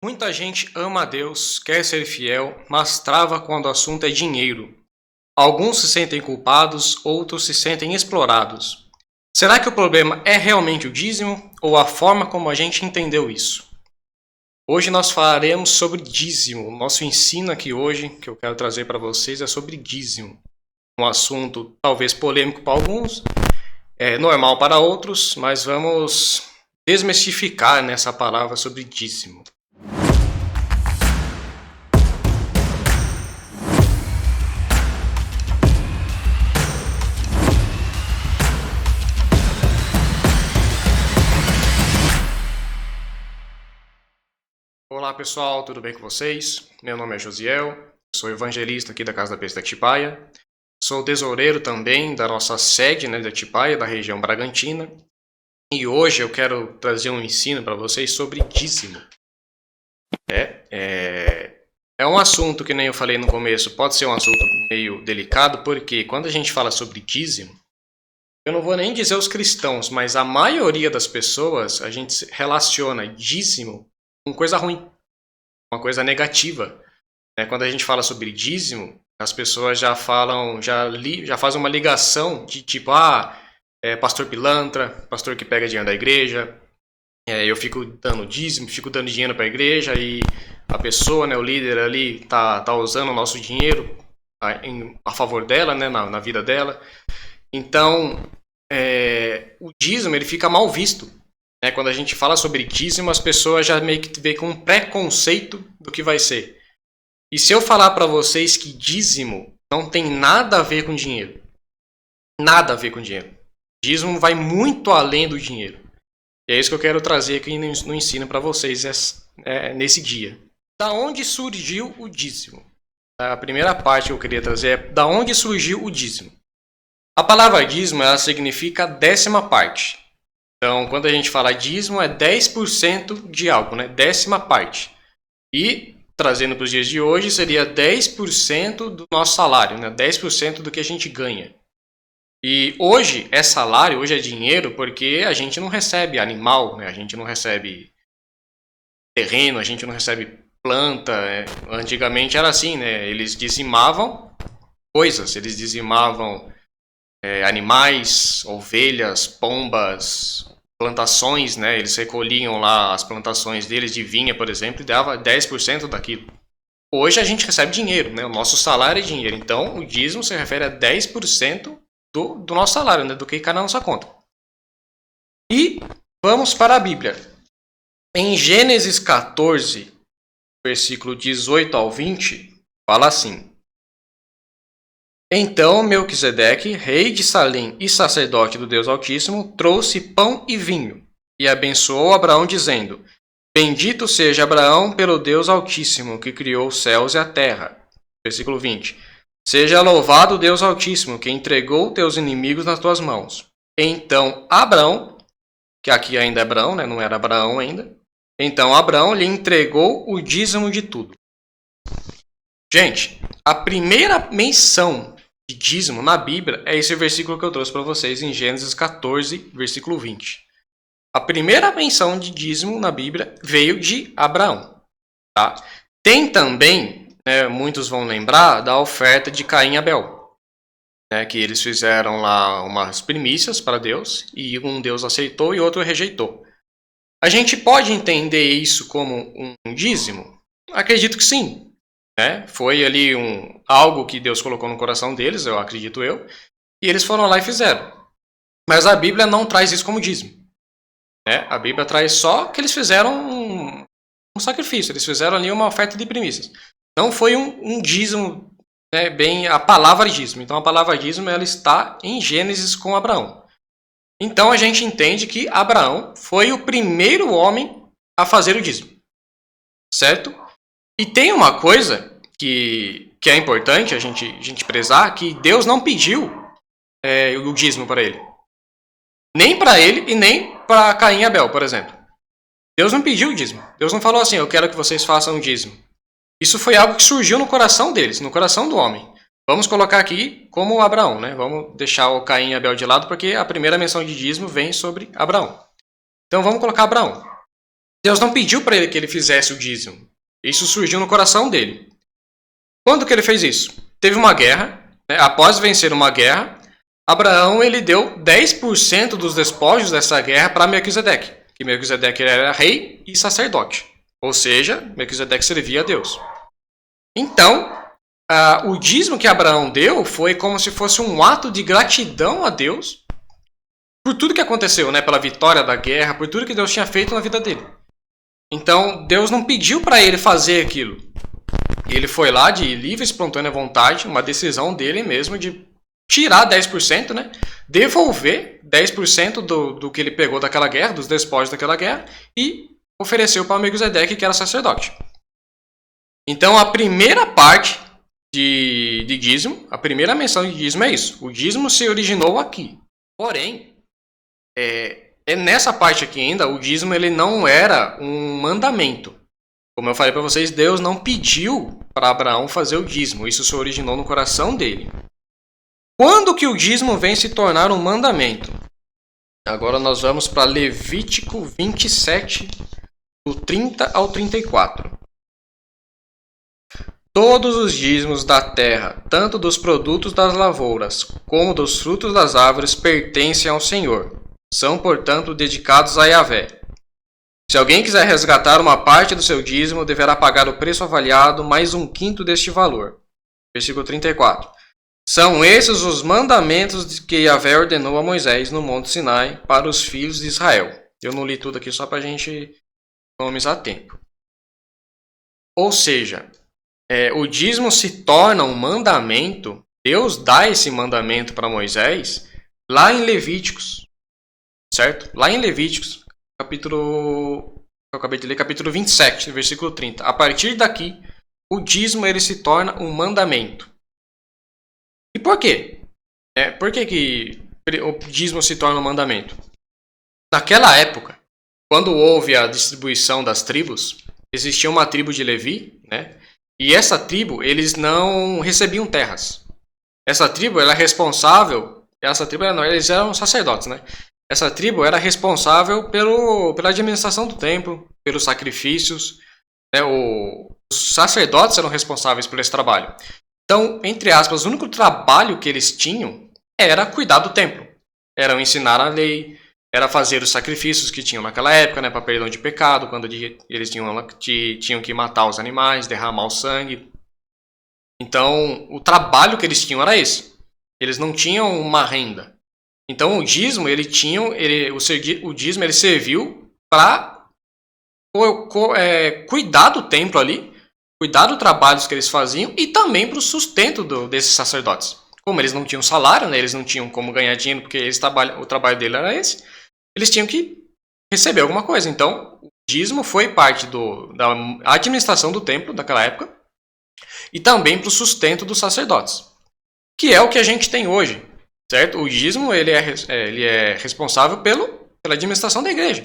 Muita gente ama a Deus, quer ser fiel, mas trava quando o assunto é dinheiro. Alguns se sentem culpados, outros se sentem explorados. Será que o problema é realmente o dízimo ou a forma como a gente entendeu isso? Hoje nós falaremos sobre dízimo. Nosso ensino aqui hoje, que eu quero trazer para vocês, é sobre dízimo. Um assunto talvez polêmico para alguns, normal para outros, mas vamos desmistificar nessa palavra sobre dízimo. Olá pessoal, tudo bem com vocês? Meu nome é Josiel, sou evangelista aqui da Casa da Besta de Atibaia. Sou tesoureiro também da nossa sede de Atibaia, da região Bragantina. E hoje eu quero trazer um ensino para vocês sobre dízimo. É um assunto que nem eu falei no começo, pode ser um assunto meio delicado, porque quando a gente fala sobre dízimo, eu não vou nem dizer os cristãos, mas a maioria das pessoas, a gente relaciona dízimo com coisa ruim, uma coisa negativa. Quando a gente fala sobre dízimo, as pessoas já falam, já fazem uma ligação de tipo, pastor pilantra, pastor que pega dinheiro da igreja, eu fico dando dízimo, fico dando dinheiro para a igreja e a pessoa, o líder ali, tá usando o nosso dinheiro a favor dela, na vida dela. Então, o dízimo ele fica mal visto. Quando a gente fala sobre dízimo, as pessoas já meio que veem com um preconceito do que vai ser. E se eu falar para vocês que dízimo não tem nada a ver com dinheiro, nada a ver com dinheiro. Dízimo vai muito além do dinheiro. E é isso que eu quero trazer aqui no ensino para vocês nesse dia. Da onde surgiu o dízimo? A primeira parte que eu queria trazer é da onde surgiu o dízimo. A palavra dízimo ela significa décima parte. Então, quando a gente fala dízimo, é 10% de algo, décima parte. E, trazendo para os dias de hoje, seria 10% do nosso salário, 10% do que a gente ganha. E hoje é salário, hoje é dinheiro, porque a gente não recebe animal, a gente não recebe terreno, a gente não recebe planta. Antigamente era assim, eles dizimavam coisas, eles dizimavam animais, ovelhas, pombas, plantações, eles recolhiam lá as plantações deles de vinha, por exemplo, e dava 10% daquilo. Hoje a gente recebe dinheiro, o nosso salário é dinheiro, então o dízimo se refere a 10% do nosso salário, do que cai na nossa conta. E vamos para a Bíblia. Em Gênesis 14, versículo 18 ao 20, fala assim: Então Melquisedeque, rei de Salém e sacerdote do Deus Altíssimo, trouxe pão e vinho, e abençoou Abraão, dizendo: Bendito seja Abraão pelo Deus Altíssimo, que criou os céus e a terra. Versículo 20. Seja louvado o Deus Altíssimo, que entregou teus inimigos nas tuas mãos. Então Abraão, que aqui ainda é Abraão, não era Abraão ainda. Então Abraão lhe entregou o dízimo de tudo. Gente, a primeira menção de dízimo na Bíblia é esse versículo que eu trouxe para vocês em Gênesis 14, versículo 20. A primeira menção de dízimo na Bíblia veio de Abraão. Tá? Tem também, muitos vão lembrar, da oferta de Caim e Abel. Que eles fizeram lá umas primícias para Deus e um Deus aceitou e outro rejeitou. A gente pode entender isso como um dízimo? Acredito que sim. Foi ali algo que Deus colocou no coração deles, eu acredito eu, e eles foram lá e fizeram. Mas a Bíblia não traz isso como dízimo. A Bíblia traz só que eles fizeram um sacrifício, eles fizeram ali uma oferta de primícias. Não foi um dízimo, bem a palavra dízimo. Então a palavra dízimo ela está em Gênesis com Abraão. Então a gente entende que Abraão foi o primeiro homem a fazer o dízimo. Certo? E tem uma coisa que é importante a gente prezar, que Deus não pediu o dízimo para ele. Nem para ele e nem para Caim e Abel, por exemplo. Deus não pediu o dízimo. Deus não falou assim, eu quero que vocês façam o dízimo. Isso foi algo que surgiu no coração deles, no coração do homem. Vamos colocar aqui como Abraão, Vamos deixar o Caim e Abel de lado, porque a primeira menção de dízimo vem sobre Abraão. Então vamos colocar Abraão. Deus não pediu para ele que ele fizesse o dízimo. Isso surgiu no coração dele. Quando que ele fez isso? Teve uma guerra, né? Após vencer uma guerra, Abraão ele deu 10% dos despojos dessa guerra para Melquisedeque, que Melquisedeque era rei e sacerdote. Ou seja, Melquisedeque servia a Deus. Então, o dízimo que Abraão deu foi como se fosse um ato de gratidão a Deus por tudo que aconteceu, né? Pela vitória da guerra, por tudo que Deus tinha feito na vida dele. Então, Deus não pediu para ele fazer aquilo. Ele foi lá de livre e espontânea vontade, uma decisão dele mesmo de tirar 10%, né? Devolver 10% do que ele pegou daquela guerra, dos despojos daquela guerra, e ofereceu para Melquisedeque, que era sacerdote. Então, a primeira parte de dízimo, a primeira menção de dízimo é isso. O dízimo se originou aqui. Porém, nessa parte aqui ainda, o dízimo ele não era um mandamento. Como eu falei para vocês, Deus não pediu para Abraão fazer o dízimo. Isso se originou no coração dele. Quando que o dízimo vem se tornar um mandamento? Agora nós vamos para Levítico 27, do 30 ao 34. Todos os dízimos da terra, tanto dos produtos das lavouras, como dos frutos das árvores, pertencem ao Senhor. São, portanto, dedicados a Yahvé. Se alguém quiser resgatar uma parte do seu dízimo, deverá pagar o preço avaliado mais 1/5 deste valor. Versículo 34. São esses os mandamentos que Yahvé ordenou a Moisés no Monte Sinai para os filhos de Israel. Eu não li tudo aqui só para a gente economizar tempo. Ou seja, o dízimo se torna um mandamento, Deus dá esse mandamento para Moisés lá em Levíticos, certo? Lá em Levíticos, capítulo 27, versículo 30. A partir daqui, o dízimo ele se torna um mandamento. E por quê? Por que o dízimo se torna um mandamento? Naquela época, quando houve a distribuição das tribos, existia uma tribo de Levi, né? E essa tribo, eles não recebiam terras. Essa tribo era responsável, eles eram sacerdotes, né? Essa tribo era responsável pela administração do templo, pelos sacrifícios, né? Os sacerdotes eram responsáveis por esse trabalho. Então, entre aspas, o único trabalho que eles tinham era cuidar do templo. Era ensinar a lei, era fazer os sacrifícios que tinham naquela época, né, para perdão de pecado, quando eles tinham que matar os animais, derramar o sangue. Então, o trabalho que eles tinham era esse. Eles não tinham uma renda. Então, o dízimo, o dízimo ele serviu para cuidar do templo ali, cuidar dos trabalhos que eles faziam e também para o sustento desses sacerdotes. Como eles não tinham salário, né, eles não tinham como ganhar dinheiro, porque o trabalho dele era esse, eles tinham que receber alguma coisa. Então, o dízimo foi parte da administração do templo daquela época e também para o sustento dos sacerdotes, que é o que a gente tem hoje, certo? O dízimo ele é responsável pela administração da igreja,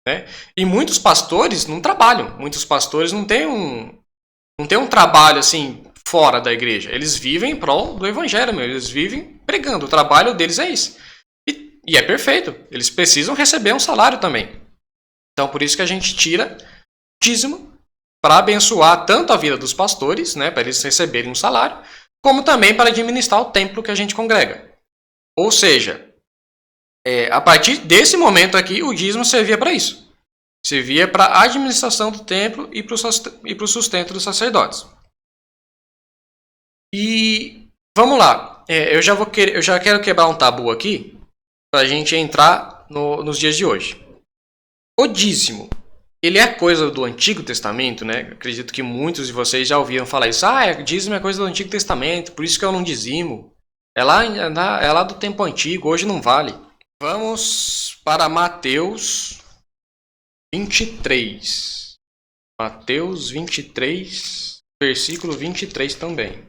né? E muitos pastores não trabalham, muitos pastores não têm um trabalho assim fora da igreja. Eles vivem em prol do evangelho mesmo. Eles vivem pregando. O trabalho deles é isso. E é perfeito. Eles precisam receber um salário também. Então, por isso que a gente tira dízimo para abençoar tanto a vida dos pastores, né, para eles receberem um salário, como também para administrar o templo que a gente congrega. Ou seja, a partir desse momento aqui, o dízimo servia para isso. Servia para a administração do templo e para o sustento dos sacerdotes. E vamos lá. Eu já quero quebrar um tabu aqui para a gente entrar nos dias de hoje. O dízimo, ele é coisa do Antigo Testamento, né? Acredito que muitos de vocês já ouviram falar isso. Dízimo é coisa do Antigo Testamento, por isso que eu não dizimo. É lá do tempo antigo, hoje não vale. Vamos para Mateus 23. Mateus 23, versículo 23 também.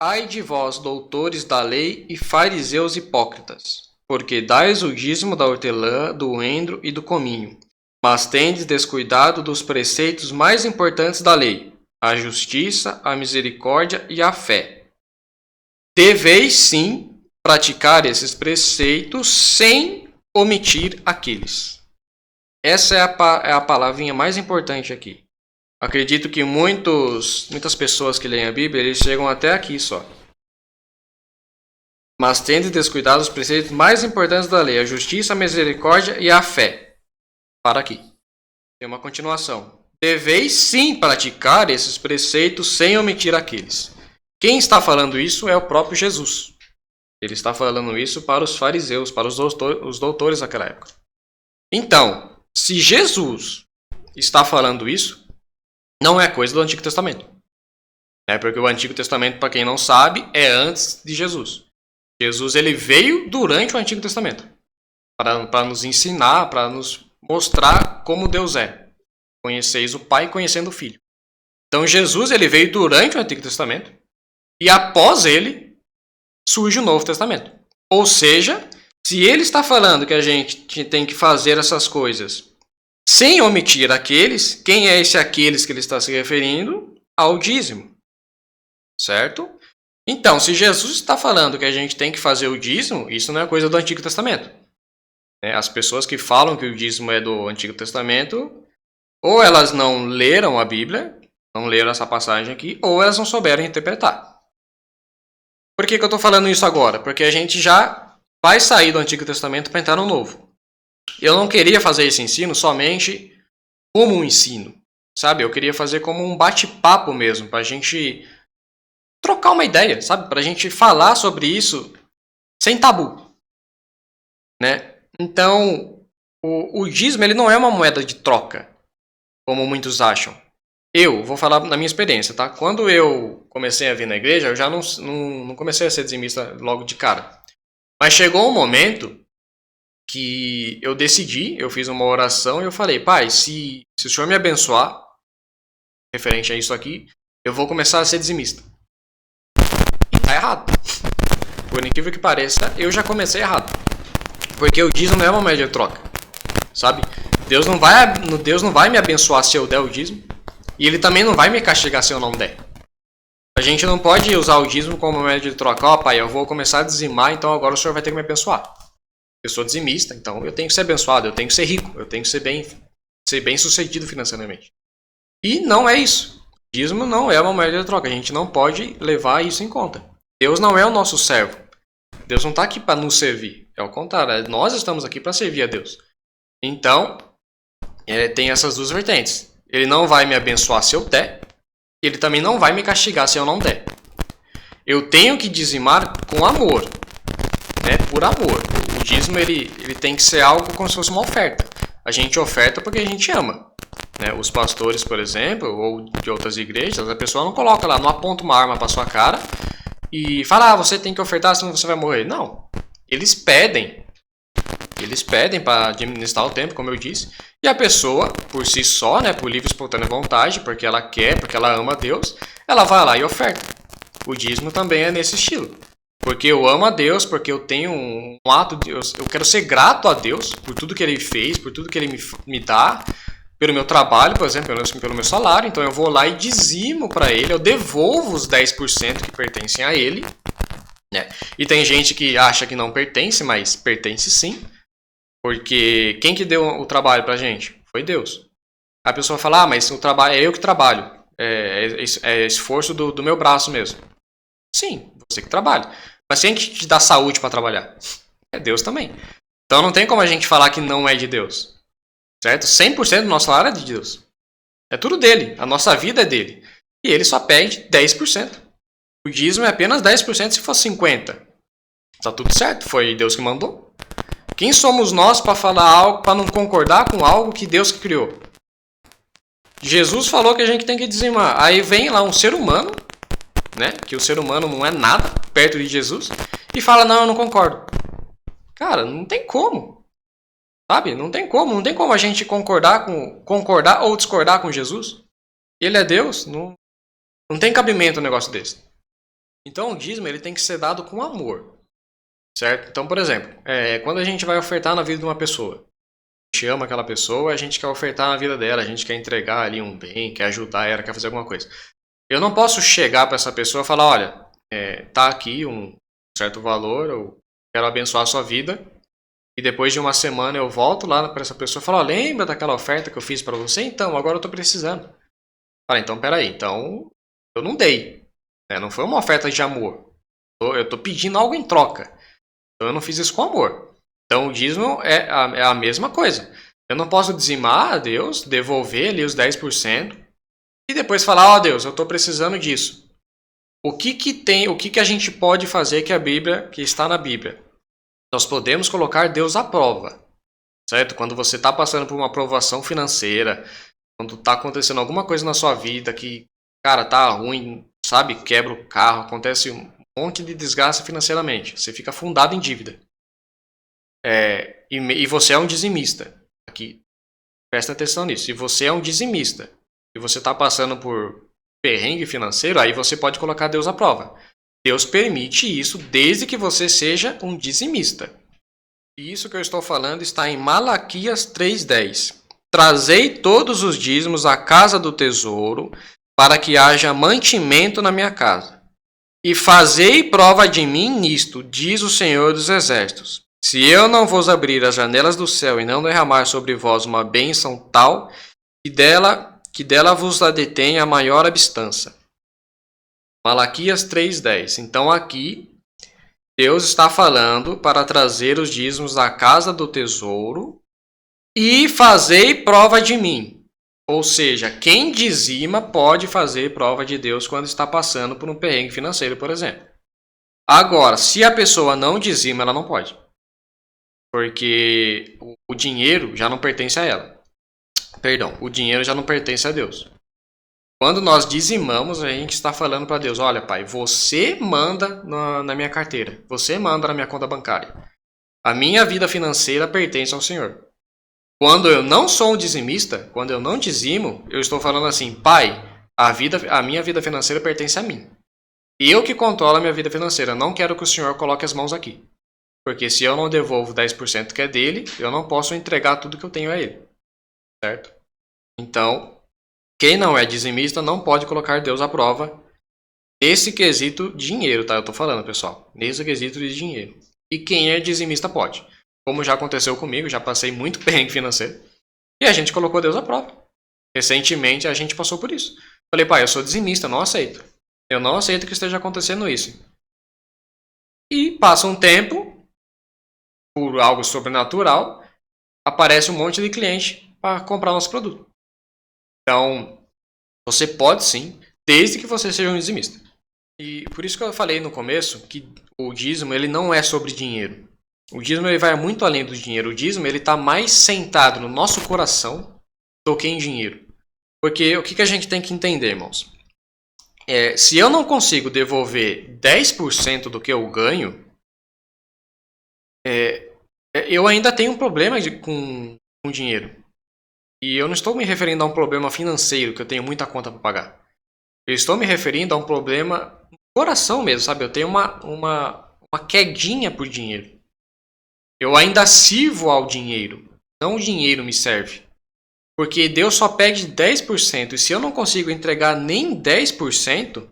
Ai de vós, doutores da lei e fariseus hipócritas, porque dais o dízimo da hortelã, do endro e do cominho, mas tendes descuidado dos preceitos mais importantes da lei, a justiça, a misericórdia e a fé. Deveis sim praticar esses preceitos sem omitir aqueles. Essa é a palavrinha mais importante aqui. Acredito que muitas pessoas que leem a Bíblia, eles chegam até aqui só. Mas tende descuidado os preceitos mais importantes da lei, a justiça, a misericórdia e a fé. Para aqui. Tem uma continuação. Deveis sim praticar esses preceitos sem omitir aqueles. Quem está falando isso é o próprio Jesus. Ele está falando isso para os fariseus, para os doutores daquela época. Então, se Jesus está falando isso, não é coisa do Antigo Testamento. É porque o Antigo Testamento, para quem não sabe, é antes de Jesus. Jesus ele veio durante o Antigo Testamento para nos ensinar, para nos mostrar como Deus é. Conheceis o Pai conhecendo o Filho. Então Jesus ele veio durante o Antigo Testamento e após ele surge o Novo Testamento. Ou seja, se ele está falando que a gente tem que fazer essas coisas sem omitir aqueles, quem é esse aqueles que ele está se referindo? Ao dízimo. Certo? Então, se Jesus está falando que a gente tem que fazer o dízimo, isso não é coisa do Antigo Testamento. As pessoas que falam que o dízimo é do Antigo Testamento, ou elas não leram a Bíblia, não leram essa passagem aqui, ou elas não souberam interpretar. Por que eu estou falando isso agora? Porque a gente já vai sair do Antigo Testamento para entrar no Novo. Eu não queria fazer esse ensino somente como um ensino, sabe? Eu queria fazer como um bate-papo mesmo, para a gente trocar uma ideia, sabe? Para a gente falar sobre isso sem tabu, né? Então, o dízimo ele não é uma moeda de troca, como muitos acham. Eu vou falar da minha experiência, tá? Quando eu comecei a vir na igreja, eu já não comecei a ser dizimista logo de cara. Mas chegou um momento que eu decidi, eu fiz uma oração e eu falei, Pai, se o Senhor me abençoar, referente a isso aqui, eu vou começar a ser dizimista. E tá errado. Por incrível que pareça, eu já comecei errado. Porque o dízimo não é uma moeda de troca, sabe? Deus não vai me abençoar se eu der o dízimo. E Ele também não vai me castigar se eu não der. A gente não pode usar o dízimo como moeda de troca. Ó, Pai, eu vou começar a dizimar, então agora o Senhor vai ter que me abençoar. Eu sou dizimista, então eu tenho que ser abençoado, eu tenho que ser rico, eu tenho que ser bem sucedido financeiramente. E não é isso. O dízimo não é uma moeda de troca. A gente não pode levar isso em conta. Deus não é o nosso servo. Deus não está aqui para nos servir. É o contrário. Nós estamos aqui para servir a Deus. Então, tem essas duas vertentes. Ele não vai me abençoar se eu der. Ele também não vai me castigar se eu não der. Eu tenho que dizimar com amor. Né? Por amor. O dízimo ele tem que ser algo como se fosse uma oferta. A gente oferta porque a gente ama. Né? Os pastores, por exemplo, ou de outras igrejas, a pessoa não coloca lá, não aponta uma arma para sua cara e fala, você tem que ofertar, senão você vai morrer. Não. Eles pedem para administrar o tempo, como eu disse. E a pessoa, por si só, né, por livre e espontânea vontade, porque ela quer, porque ela ama a Deus, ela vai lá e oferta. O dízimo também é nesse estilo. Porque eu amo a Deus, porque eu tenho um ato de... Eu quero ser grato a Deus por tudo que Ele fez, por tudo que Ele me dá, pelo meu trabalho, por exemplo, pelo meu salário. Então eu vou lá e dizimo para Ele, eu devolvo os 10% que pertencem a Ele. Né? E tem gente que acha que não pertence, mas pertence sim. Porque quem que deu o trabalho pra gente? Foi Deus. A pessoa fala, mas o trabalho é eu que trabalho. É esforço do meu braço mesmo. Sim, você que trabalha. Mas quem que te dá saúde para trabalhar? É Deus também. Então não tem como a gente falar que não é de Deus. Certo? 100% do nosso salário é de Deus. É tudo dele. A nossa vida é dele. E ele só pede 10%. O dízimo é apenas 10% se for 50%. Tá tudo certo. Foi Deus que mandou. Quem somos nós para falar algo, para não concordar com algo que Deus que criou? Jesus falou que a gente tem que dizimar. Aí vem lá um ser humano, né? Que o ser humano não é nada perto de Jesus, e fala, não, eu não concordo. Cara, não tem como. Sabe? Não tem como a gente concordar ou discordar com Jesus. Ele é Deus, não tem cabimento um negócio desse. Então o dízimo ele tem que ser dado com amor. Certo? Então, por exemplo, quando a gente vai ofertar na vida de uma pessoa, a gente ama aquela pessoa, a gente quer ofertar na vida dela, a gente quer entregar ali um bem, quer ajudar ela, quer fazer alguma coisa. Eu não posso chegar para essa pessoa e falar, olha, tá aqui um certo valor, eu quero abençoar a sua vida, e depois de uma semana eu volto lá para essa pessoa e falo, lembra daquela oferta que eu fiz para você? Então, agora eu estou precisando. Fala, então, peraí, então eu não dei. Não foi uma oferta de amor. Eu estou pedindo algo em troca. Então eu não fiz isso com amor. Então o dízimo é a mesma coisa. Eu não posso dizimar a Deus, devolver ali os 10% e depois falar, Deus, eu estou precisando disso. O que a gente pode fazer que está na Bíblia? Nós podemos colocar Deus à prova, certo? Quando você está passando por uma provação financeira, quando está acontecendo alguma coisa na sua vida que, cara, tá ruim, sabe? Quebra o carro, acontece um monte de desgaste financeiramente. Você fica afundado em dívida. E você é um dizimista. Aqui, presta atenção nisso. Se você é um dizimista e você está passando por perrengue financeiro, aí você pode colocar Deus à prova. Deus permite isso desde que você seja um dizimista. E isso que eu estou falando está em Malaquias 3:10. Trazei todos os dízimos à casa do tesouro, para que haja mantimento na minha casa. E fazei prova de mim nisto, diz o Senhor dos Exércitos. Se eu não vos abrir as janelas do céu e não derramar sobre vós uma bênção tal, que dela vos a detenha a maior abastança. Malaquias 3:10. Então aqui, Deus está falando para trazer os dízimos da casa do tesouro e fazei prova de mim. Ou seja, quem dizima pode fazer prova de Deus quando está passando por um perrengue financeiro, por exemplo. Agora, se a pessoa não dizima, ela não pode. Porque o dinheiro já não pertence a ela. Perdão, o dinheiro já não pertence a Deus. Quando nós dizimamos, a gente está falando para Deus, olha, Pai, você manda na minha carteira. Você manda na minha conta bancária. A minha vida financeira pertence ao Senhor. Quando eu não sou um dizimista, quando eu não dizimo, eu estou falando assim, Pai, a minha vida financeira pertence a mim. Eu que controlo a minha vida financeira. Não quero que o Senhor coloque as mãos aqui. Porque se eu não devolvo 10% que é dele, eu não posso entregar tudo que eu tenho a ele. Certo? Então, quem não é dizimista não pode colocar Deus à prova nesse quesito dinheiro, tá? Eu tô falando, pessoal. Nesse quesito de dinheiro. E quem é dizimista pode. Como já aconteceu comigo, já passei muito perrengue financeiro. E a gente colocou Deus à prova. Recentemente a gente passou por isso. Falei, pai, eu sou dizimista, não aceito. Eu não aceito que esteja acontecendo isso. E passa um tempo, por algo sobrenatural, aparece um monte de cliente para comprar nosso produto. Então, você pode sim, desde que você seja um dizimista. E por isso que eu falei no começo que o dízimo ele não é sobre dinheiro. O dízimo ele vai muito além do dinheiro. O dízimo ele está mais sentado no nosso coração do que em dinheiro. Porque o que a gente tem que entender, irmãos? Se eu não consigo devolver 10% do que eu ganho, eu ainda tenho um problema com dinheiro. E eu não estou me referindo a um problema financeiro, que eu tenho muita conta para pagar. Eu estou me referindo a um problema no coração mesmo, sabe? Eu tenho uma quedinha por dinheiro. Eu ainda sirvo ao dinheiro, não o dinheiro me serve. Porque Deus só pede 10%, e se eu não consigo entregar nem 10%,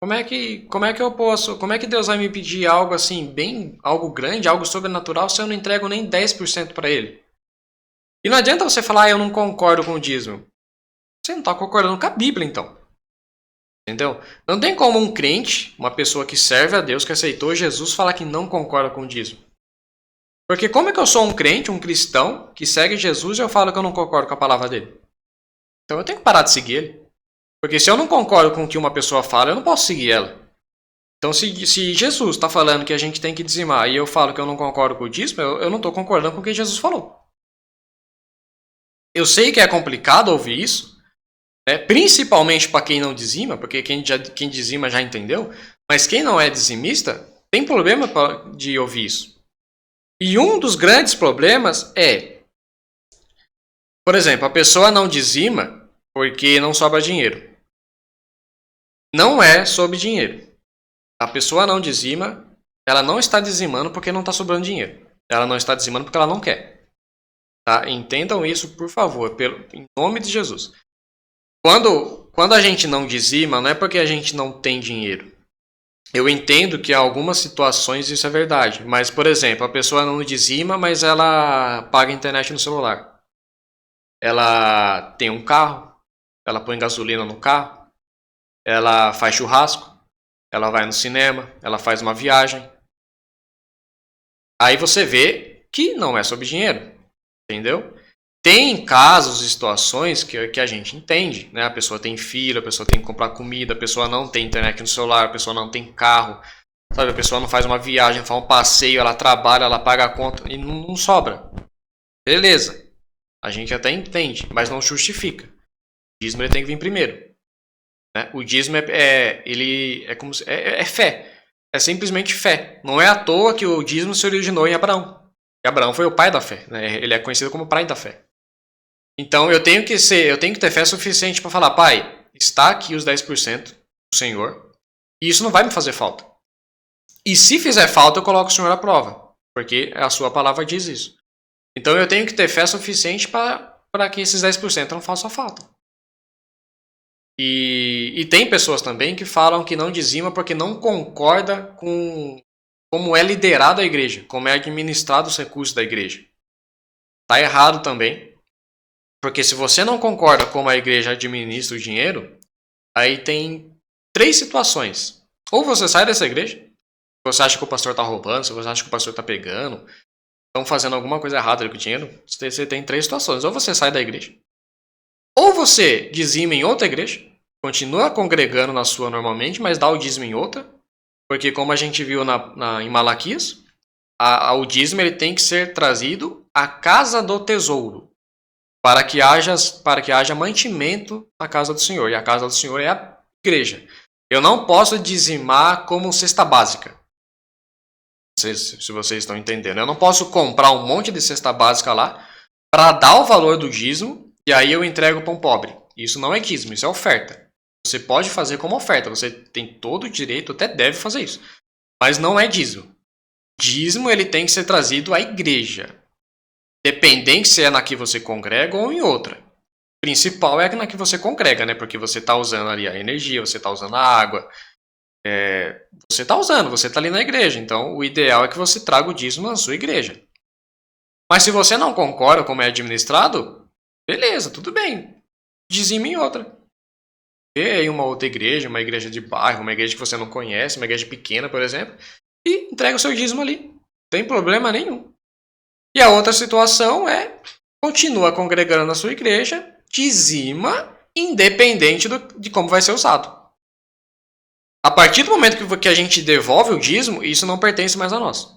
como é que eu posso, como é que Deus vai me pedir algo assim, algo grande, algo sobrenatural, se eu não entrego nem 10% para Ele? E não adianta você falar, eu não concordo com o dízimo. Você não está concordando com a Bíblia, então. Entendeu? Não tem como um crente, uma pessoa que serve a Deus, que aceitou Jesus, falar que não concorda com o dízimo. Porque como é que eu sou um crente, um cristão, que segue Jesus e eu falo que eu não concordo com a palavra dele? Então eu tenho que parar de seguir ele. Porque se eu não concordo com o que uma pessoa fala, eu não posso seguir ela. Então se Jesus está falando que a gente tem que dizimar e eu falo que eu não concordo com o dízimo, eu não estou concordando com o que Jesus falou. Eu sei que é complicado ouvir isso, principalmente para quem não dizima, porque quem dizima já entendeu, mas quem não é dizimista tem problema de ouvir isso. E um dos grandes problemas por exemplo, a pessoa não dizima porque não sobra dinheiro. Não é sobre dinheiro. A pessoa não dizima, ela não está dizimando porque não está sobrando dinheiro. Ela não está dizimando porque ela não quer. Tá? Entendam isso, por favor, em nome de Jesus. Quando a gente não dizima, não é porque a gente não tem dinheiro. Eu entendo que em algumas situações isso é verdade, mas, por exemplo, a pessoa não dizima, mas ela paga a internet no celular. Ela tem um carro, ela põe gasolina no carro, ela faz churrasco, ela vai no cinema, ela faz uma viagem. Aí você vê que não é sobre dinheiro, entendeu? Tem casos e situações que a gente entende, né? A pessoa tem filho, a pessoa tem que comprar comida, a pessoa não tem internet no celular, a pessoa não tem carro, sabe? A pessoa não faz uma viagem, faz um passeio, ela trabalha, ela paga a conta e não sobra. Beleza, a gente até entende, mas não justifica. O dízimo ele tem que vir primeiro, né? O dízimo ele é como é fé, é simplesmente fé. Não é à toa que o dízimo se originou em Abraão. E Abraão foi o pai da fé, né? Ele é conhecido como pai da fé. Então eu tenho que ter fé suficiente para falar, pai, está aqui os 10% do Senhor, e isso não vai me fazer falta. E se fizer falta, eu coloco o Senhor à prova, porque a sua palavra diz isso. Então eu tenho que ter fé suficiente para que esses 10% não façam falta. E tem pessoas também que falam que não dizima porque não concorda com como é liderado a igreja, como é administrado os recursos da igreja. Está errado também. Porque se você não concorda como a igreja administra o dinheiro, aí tem 3 situações. Ou você sai dessa igreja, se você acha que o pastor está roubando, se você acha que o pastor está pegando, estão fazendo alguma coisa errada com o dinheiro, você tem 3 situações. Ou você sai da igreja, ou você dizima em outra igreja, continua congregando na sua normalmente, mas dá o dízimo em outra, porque como a gente viu em Malaquias, o dízimo ele tem que ser trazido à casa do tesouro, para que haja mantimento na casa do Senhor. E a casa do Senhor é a igreja. Eu não posso dizimar como cesta básica. Se vocês estão entendendo. Eu não posso comprar um monte de cesta básica lá para dar o valor do dízimo e aí eu entrego para um pobre. Isso não é dízimo, isso é oferta. Você pode fazer como oferta. Você tem todo o direito, até deve fazer isso. Mas não é dízimo. Dízimo ele tem que ser trazido à igreja. Dependente se é na que você congrega ou em outra. O principal é na que você congrega, né? Porque você está usando ali a energia, você está usando a água. Você está ali na igreja. Então, o ideal é que você traga o dízimo na sua igreja. Mas se você não concorda como é administrado, beleza, tudo bem. Dizime em outra. Vê aí uma outra igreja, uma igreja de bairro, uma igreja que você não conhece, uma igreja pequena, por exemplo, e entrega o seu dízimo ali. Não tem problema nenhum. E a outra situação continua congregando na sua igreja, dizima, independente de como vai ser usado. A partir do momento que a gente devolve o dízimo, isso não pertence mais a nós.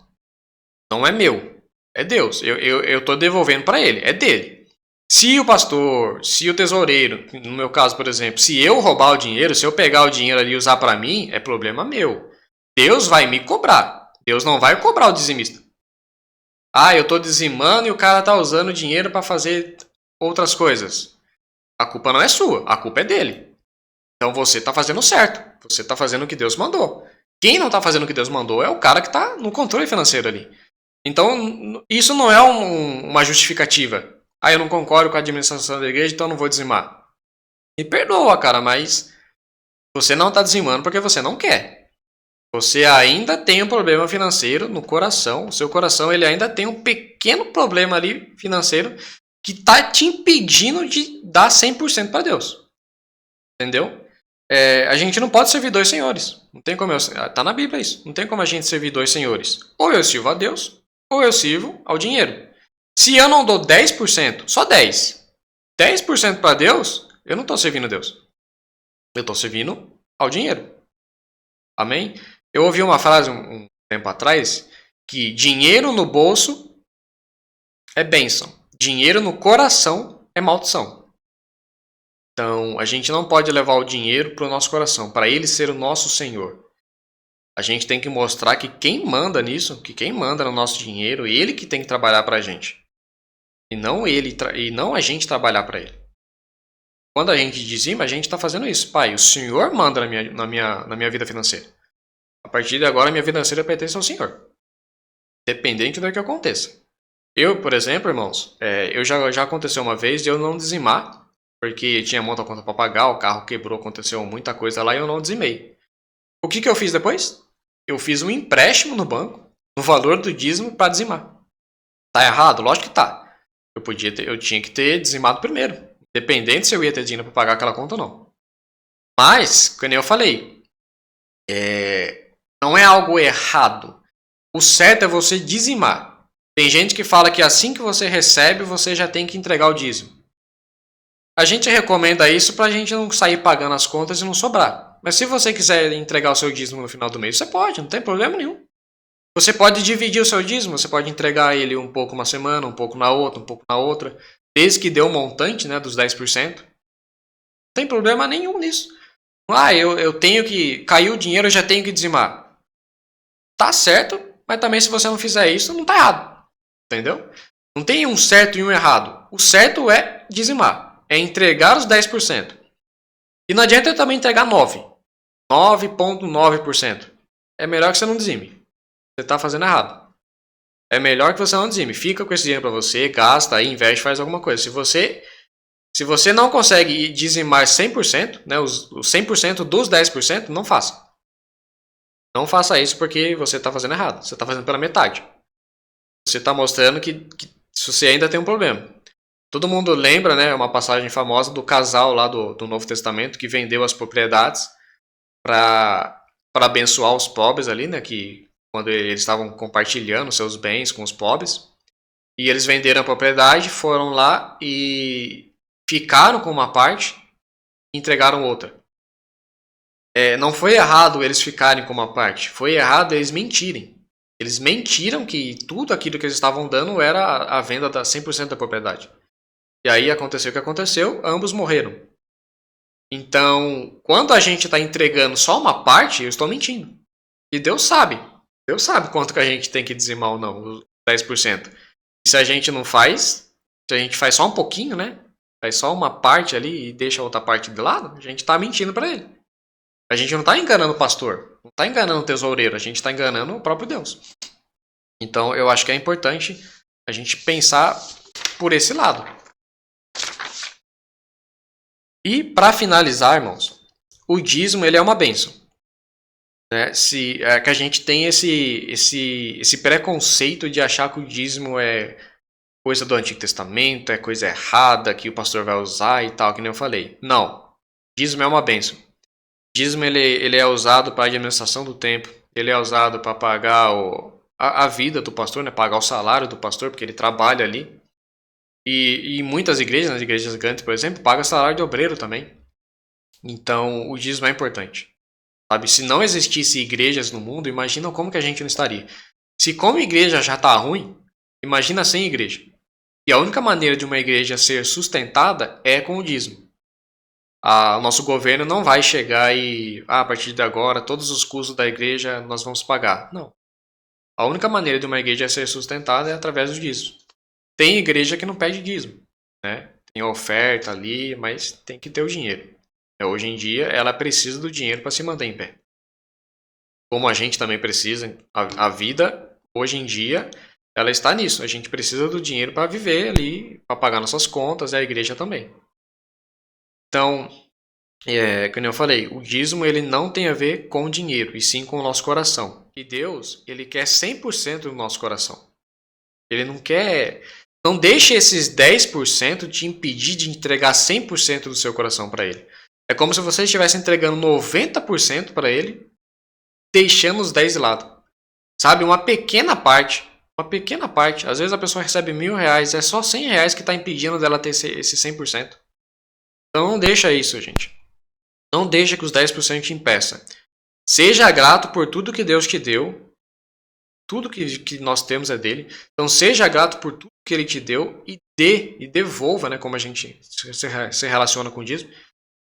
Não é meu, é Deus. Eu estou devolvendo para ele, é dele. Se o pastor, se o tesoureiro, no meu caso, por exemplo, se eu roubar o dinheiro, se eu pegar o dinheiro ali e usar para mim, é problema meu. Deus vai me cobrar. Deus não vai cobrar o dizimista. Eu estou dizimando e o cara está usando o dinheiro para fazer outras coisas. A culpa não é sua, a culpa é dele. Então você está fazendo certo. Você está fazendo o que Deus mandou. Quem não está fazendo o que Deus mandou é o cara que está no controle financeiro ali. Então isso não é uma justificativa. Eu não concordo com a administração da igreja, então eu não vou dizimar. Me perdoa, cara, mas você não está dizimando porque você não quer. Você ainda tem um problema financeiro no coração. O seu coração ele ainda tem um pequeno problema ali financeiro que está te impedindo de dar 100% para Deus. Entendeu? A gente não pode servir 2 senhores. Não tem como tá na Bíblia isso. Não tem como a gente servir 2 senhores. Ou eu sirvo a Deus, ou eu sirvo ao dinheiro. Se eu não dou 10%, só 10% para Deus, eu não estou servindo a Deus. Eu estou servindo ao dinheiro. Amém? Eu ouvi uma frase um tempo atrás que dinheiro no bolso é bênção. Dinheiro no coração é maldição. Então, a gente não pode levar o dinheiro para o nosso coração, para ele ser o nosso Senhor. A gente tem que mostrar que quem manda nisso, que quem manda no nosso dinheiro, ele que tem que trabalhar para a gente. E não a gente trabalhar para ele. Quando a gente dizima, a gente está fazendo isso. Pai, o Senhor manda na minha vida financeira. A partir de agora, a minha vida financeira pertence ao Senhor. Dependente do que aconteça. Eu, por exemplo, irmãos, já aconteceu uma vez de eu não dizimar, porque tinha muita conta para pagar, o carro quebrou, aconteceu muita coisa lá e eu não dizimei. O que eu fiz depois? Eu fiz um empréstimo no banco, no valor do dízimo, para dizimar. Tá errado? Lógico que tá. Eu tinha que ter dizimado primeiro. Independente se eu ia ter dinheiro para pagar aquela conta ou não. Mas, como eu falei, não é algo errado. O certo é você dizimar. Tem gente que fala que assim que você recebe, você já tem que entregar o dízimo. A gente recomenda isso pra gente não sair pagando as contas e não sobrar. Mas se você quiser entregar o seu dízimo no final do mês, você pode, não tem problema nenhum. Você pode dividir o seu dízimo, você pode entregar ele um pouco uma semana, um pouco na outra, um pouco na outra, desde que dê o montante, né, dos 10%. Não tem problema nenhum nisso. Eu tenho que... Caiu o dinheiro, eu já tenho que dizimar. Tá certo, mas também se você não fizer isso, não tá errado. Entendeu? Não tem um certo e um errado. O certo é dizimar. É entregar os 10%. E não adianta eu também entregar 9,9%. É melhor que você não dizime. Você está fazendo errado. É melhor que você não dizime. Fica com esse dinheiro para você, gasta aí, investe, faz alguma coisa. Se você não consegue dizimar 100%, né, os 100% dos 10%, não faça. Não faça isso porque você está fazendo errado. Você está fazendo pela metade. Você está mostrando que você ainda tem um problema. Todo mundo lembra, né, uma passagem famosa do casal lá do Novo Testamento que vendeu as propriedades para abençoar os pobres ali, né, que quando eles estavam compartilhando seus bens com os pobres. E eles venderam a propriedade, foram lá e ficaram com uma parte e entregaram outra. Não foi errado eles ficarem com uma parte, foi errado eles mentirem. Eles mentiram que tudo aquilo que eles estavam dando era a venda da 100% da propriedade. E aí aconteceu o que aconteceu, ambos morreram. Então, quando a gente está entregando só uma parte, eu estou mentindo. E Deus sabe quanto que a gente tem que dizimar ou não, os 10%. E se a gente não faz, se a gente faz só um pouquinho, né? Faz só uma parte ali e deixa a outra parte de lado, a gente está mentindo para ele. A gente não está enganando o pastor, não está enganando o tesoureiro, a gente está enganando o próprio Deus. Então eu acho que é importante a gente pensar por esse lado. E para finalizar, irmãos, o dízimo ele é uma bênção. Né? Que a gente tem esse preconceito de achar que o dízimo é coisa do Antigo Testamento, é coisa errada que o pastor vai usar e tal, que nem eu falei. Não. Dízimo é uma bênção. Dízimo ele é usado para a administração do templo, ele é usado para pagar a vida do pastor, né? Pagar o salário do pastor, porque ele trabalha ali. E muitas igrejas, nas igrejas grandes, por exemplo, paga salário de obreiro também. Então, o dízimo é importante. Sabe? Se não existisse igrejas no mundo, imagina como que a gente não estaria. Se como igreja já está ruim, imagina sem igreja. E a única maneira de uma igreja ser sustentada é com o dízimo. O nosso governo não vai chegar e, a partir de agora, todos os custos da igreja nós vamos pagar. Não. A única maneira de uma igreja ser sustentada é através do dízimo. Tem igreja que não pede dízimo, né? Tem oferta ali, mas tem que ter o dinheiro. Hoje em dia, ela precisa do dinheiro para se manter em pé. Como a gente também precisa, a vida, hoje em dia, ela está nisso. A gente precisa do dinheiro para viver ali, para pagar nossas contas, e a igreja também. Então, como eu falei, o dízimo ele não tem a ver com o dinheiro, e sim com o nosso coração. E Deus, ele quer 100% do nosso coração. Ele não quer... Não deixe esses 10% te impedir de entregar 100% do seu coração para ele. É como se você estivesse entregando 90% para ele, deixando os 10% de lado. Sabe, uma pequena parte. Às vezes a pessoa recebe R$1.000, é só R$100 que está impedindo dela ter esse 100%. Então não deixa isso, gente. Não deixa que os 10% te impeça. Seja grato por tudo que Deus te deu. Tudo que nós temos é dele. Então seja grato por tudo que ele te deu e devolva, né, como a gente se relaciona com o dízimo.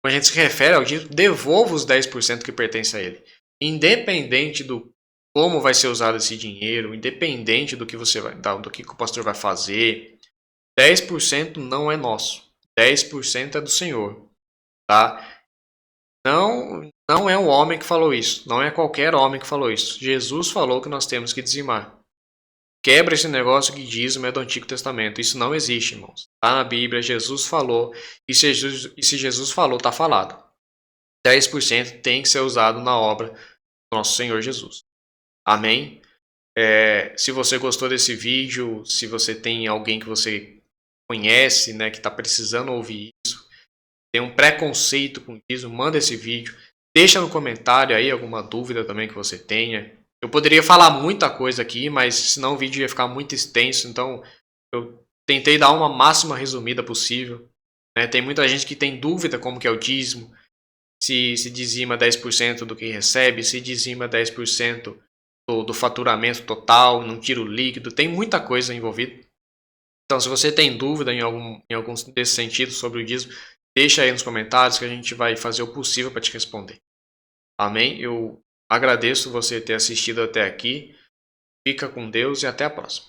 Quando a gente se refere ao dízimo, devolva os 10% que pertence a ele. Independente do como vai ser usado esse dinheiro, independente do que você vai dar, do que o pastor vai fazer, 10% não é nosso. 10% é do Senhor. Tá? Não é um homem que falou isso. Não é qualquer homem que falou isso. Jesus falou que nós temos que dizimar. Quebra esse negócio que dízimo é do Antigo Testamento. Isso não existe, irmãos. Está na Bíblia, Jesus falou. E se Jesus falou, está falado. 10% tem que ser usado na obra nosso Senhor Jesus. Amém? Se você gostou desse vídeo, se você tem alguém que você conhece, né, que está precisando ouvir isso, tem um preconceito com isso, manda esse vídeo. Deixa no comentário aí alguma dúvida também que você tenha. Eu poderia falar muita coisa aqui, mas senão o vídeo ia ficar muito extenso, então eu tentei dar uma máxima resumida possível. Né? Tem muita gente que tem dúvida como que é o dízimo, se dizima 10% do que recebe, se dizima 10% do faturamento total, num tiro líquido, tem muita coisa envolvida. Então, se você tem dúvida em algum desse sentido sobre o dízimo, deixa aí nos comentários que a gente vai fazer o possível para te responder. Amém? Eu agradeço você ter assistido até aqui. Fica com Deus e até a próxima.